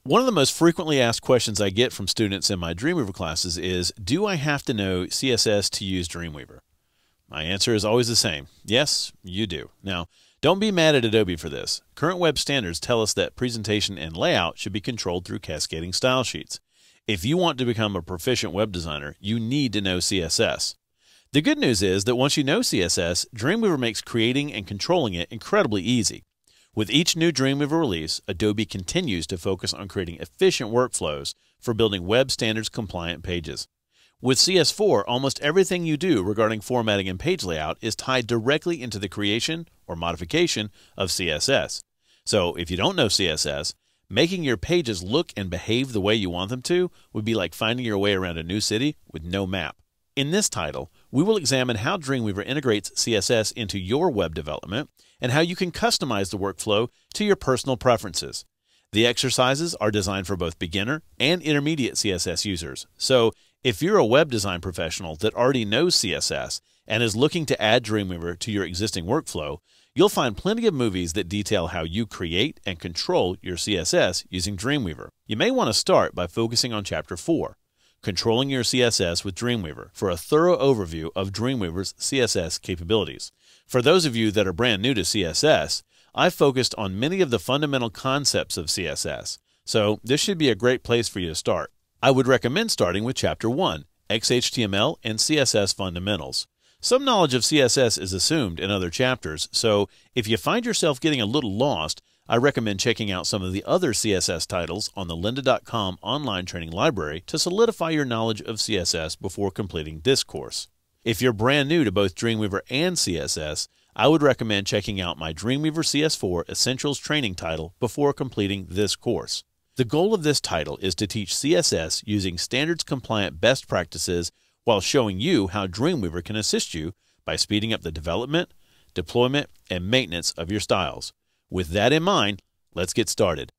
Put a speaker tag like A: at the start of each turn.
A: One of the most frequently asked questions I get from students in my Dreamweaver classes is, do I have to know CSS to use Dreamweaver? My answer is always the same. Yes, you do. Now, don't be mad at Adobe for this. Current web standards tell us that presentation and layout should be controlled through cascading style sheets. If you want to become a proficient web designer, you need to know CSS. The good news is that once you know CSS, Dreamweaver makes creating and controlling it incredibly easy. With each new Dreamweaver release, Adobe continues to focus on creating efficient workflows for building web standards compliant pages. With CS4, almost everything you do regarding formatting and page layout is tied directly into the creation or modification of CSS. So if you don't know CSS, making your pages look and behave the way you want them to would be like finding your way around a new city with no map. In this title, we will examine how Dreamweaver integrates CSS into your web development and how you can customize the workflow to your personal preferences. The exercises are designed for both beginner and intermediate CSS users. So if you're a web design professional that already knows CSS and is looking to add Dreamweaver to your existing workflow, you'll find plenty of movies that detail how you create and control your CSS using Dreamweaver. You may want to start by focusing on Chapter 4. Controlling your CSS with Dreamweaver, for a thorough overview of Dreamweaver's CSS capabilities. For those of you that are brand new to CSS, I've focused on many of the fundamental concepts of CSS, so this should be a great place for you to start. I would recommend starting with Chapter 1, XHTML and CSS Fundamentals. Some knowledge of CSS is assumed in other chapters, so if you find yourself getting a little lost, I recommend checking out some of the other CSS titles on the lynda.com online training library to solidify your knowledge of CSS before completing this course. If you're brand new to both Dreamweaver and CSS, I would recommend checking out my Dreamweaver CS4 Essentials training title before completing this course. The goal of this title is to teach CSS using standards-compliant best practices while showing you how Dreamweaver can assist you by speeding up the development, deployment, and maintenance of your styles. With that in mind, let's get started.